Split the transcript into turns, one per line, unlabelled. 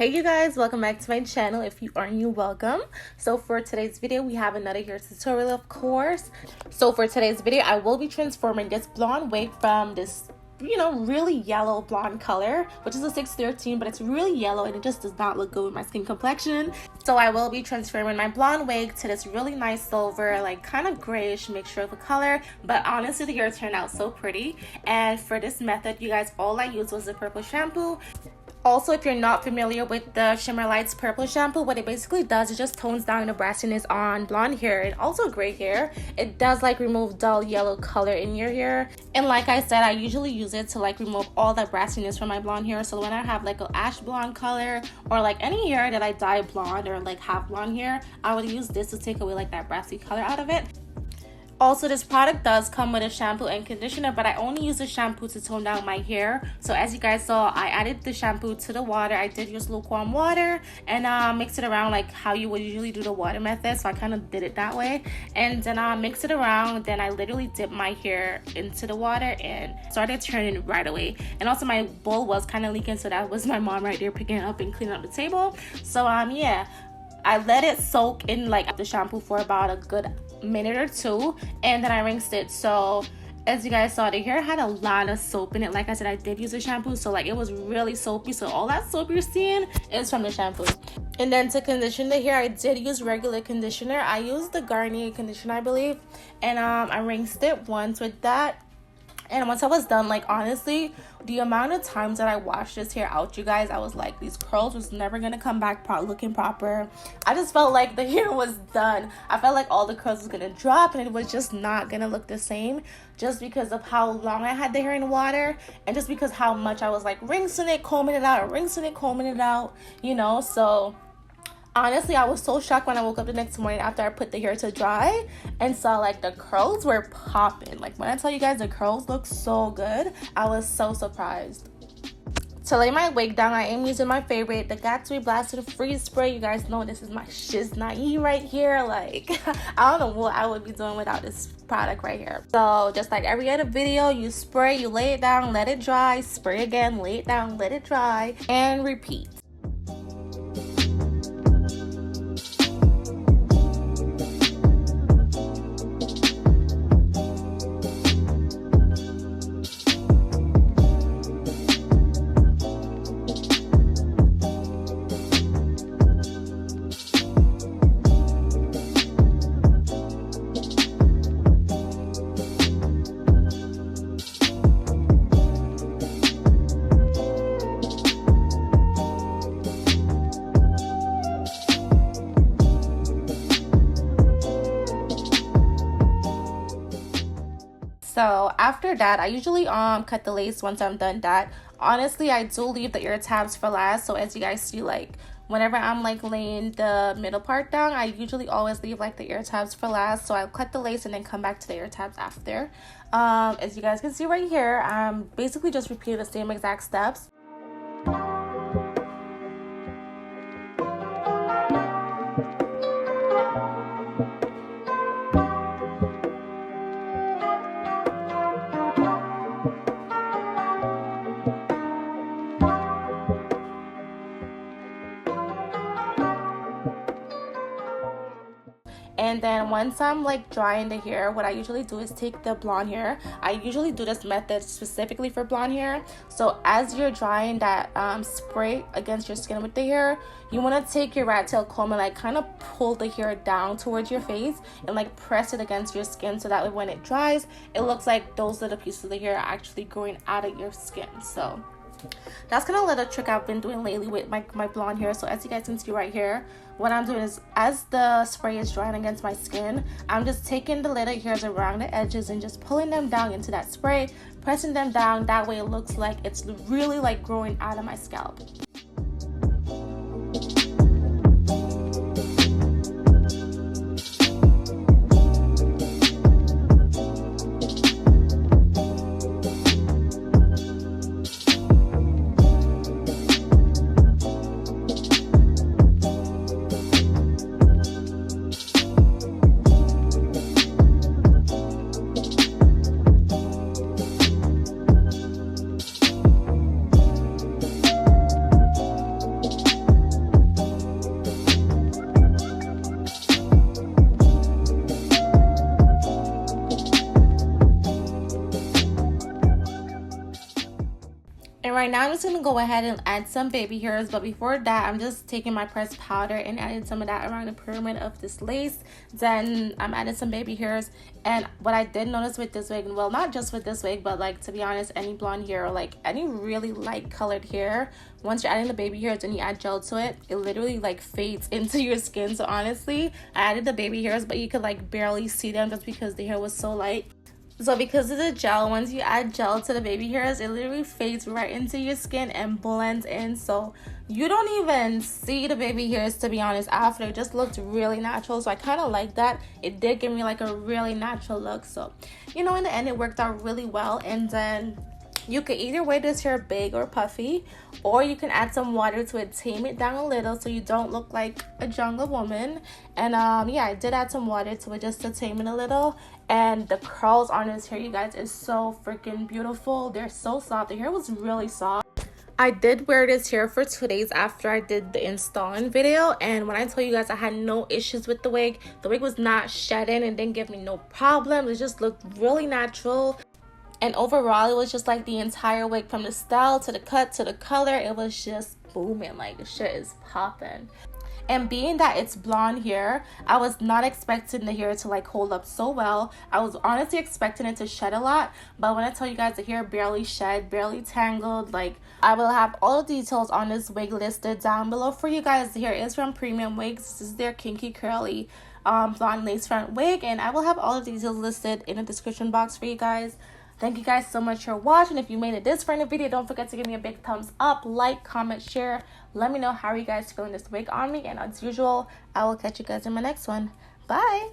Hey you guys, welcome back to my channel. If you are new, welcome. So for today's video we have another hair tutorial, of course. So for today's video I will be transforming this blonde wig from this really yellow blonde color, which is a 613, but it's really yellow and it just does not look good with my skin complexion. So I will be transforming my blonde wig to this really nice silver, like kind of grayish mixture of a color. But honestly, the hair turned out so pretty. And for this method, you guys, all I used was the purple shampoo. Also, if you're not familiar with the Shimmer Lights purple shampoo, what it basically does is just tones down the brassiness on blonde hair and also gray hair. It does like remove dull yellow color in your hair. And like I said, I usually use it to like remove all that brassiness from my blonde hair. So when I have like an ash blonde color or like any hair that I dye blonde or like have blonde hair, I would use this to take away like that brassy color out of it. Also, this product does come with a shampoo and conditioner, but I only use the shampoo to tone down my hair. So as you guys saw, I added the shampoo to the water. I did use lukewarm water and mix it around like how you would usually do the water method. So I kind of did it that way. And then I mix it around. Then I literally dipped my hair into the water and started turning it right away. And also my bowl was kind of leaking, so that was my mom right there picking it up and cleaning up the table. So yeah, I let it soak in like the shampoo for about a good minute or two, and then I rinsed it. So as you guys saw, the hair had a lot of soap in it. Like I said, I did use a shampoo, so like it was really soapy. So all that soap you're seeing is from the shampoo. And then to condition the hair, I did use regular conditioner. I used the Garnier conditioner, I believe, and I rinsed it once with that. And once I was done, like honestly, the amount of times that I washed this hair out, you guys, I was like, these curls was never gonna come back looking proper. I just felt like the hair was done. I felt like all the curls was gonna drop and it was just not gonna look the same, just because of how long I had the hair in water and just because how much I was like rinsing it, combing it out, rinsing it, combing it out, so honestly, I was so shocked when I woke up the next morning after I put the hair to dry and saw like the curls were popping. Like when I tell you guys the curls look so good, I was so surprised. To lay my wig down, I am using my favorite, the Gatsby Blasted Freeze Spray. You guys know this is my shiznai right here. Like, I don't know what I would be doing without this product right here. So just like every other video, you spray, you lay it down, let it dry, spray again, lay it down, let it dry, and repeat. So after that, I usually cut the lace once I'm done that. Honestly, I do leave the ear tabs for last. So as you guys see, like whenever I'm like laying the middle part down, I usually always leave like the ear tabs for last. So I'll cut the lace and then come back to the ear tabs after. As you guys can see right here, I'm basically just repeating the same exact steps. And then once I'm like drying the hair, what I usually do is take the blonde hair. I usually do this method specifically for blonde hair. So as you're drying that spray against your skin with the hair, you want to take your rat tail comb and like kind of pull the hair down towards your face and like press it against your skin, so that way when it dries, it looks like those little pieces of the hair are actually growing out of your skin. So that's kind of a little trick I've been doing lately with my blonde hair. So as you guys can see right here, what I'm doing is as the spray is drying against my skin, I'm just taking the little hairs around the edges and just pulling them down into that spray, pressing them down. That way it looks like it's really like growing out of my scalp. right now, I'm just going to go ahead and add some baby hairs. But before that, I'm just taking my pressed powder and adding some of that around the pyramid of this lace. Then I'm adding some baby hairs. And what I did notice with this wig, well, not just with this wig, but like, to be honest, any blonde hair or like any really light colored hair, once you're adding the baby hairs and you add gel to it, it literally like fades into your skin. So honestly, I added the baby hairs, but you could like barely see them just because the hair was so light. So because of the gel, once you add gel to the baby hairs, it literally fades right into your skin and blends in. So you don't even see the baby hairs, to be honest, after. It just looked really natural. So I kind of like that. It did give me like a really natural look. So, you know, in the end, it worked out really well. And then you could either wear this hair big or puffy, or you can add some water to it, tame it down a little so you don't look like a jungle woman. And yeah, I did add some water to it just to tame it a little. And the curls on this hair, you guys, is so freaking beautiful. They're so soft. The hair was really soft. I did wear this hair for 2 days after I did the installing video, and when I tell you guys I had no issues with the wig was not shedding and didn't give me no problems. It just looked really natural. And overall, it was just like the entire wig, from the style to the cut to the color, it was just booming. Like, the shit is popping. And being that it's blonde hair, I was not expecting the hair to like hold up so well. I was honestly expecting it to shed a lot, but when I tell you guys the hair barely shed, barely tangled. Like, I will have all the details on this wig listed down below for you guys. The hair is from Premiumacewigs. This is their Kinky curly blonde lace front wig, and I will have all the details listed in the description box for you guys. Thank you guys so much for watching. If you made it this far in the video, don't forget to give me a big thumbs up, like, comment, share. Let me know how are you guys feeling this wig on me. And as usual, I will catch you guys in my next one. Bye.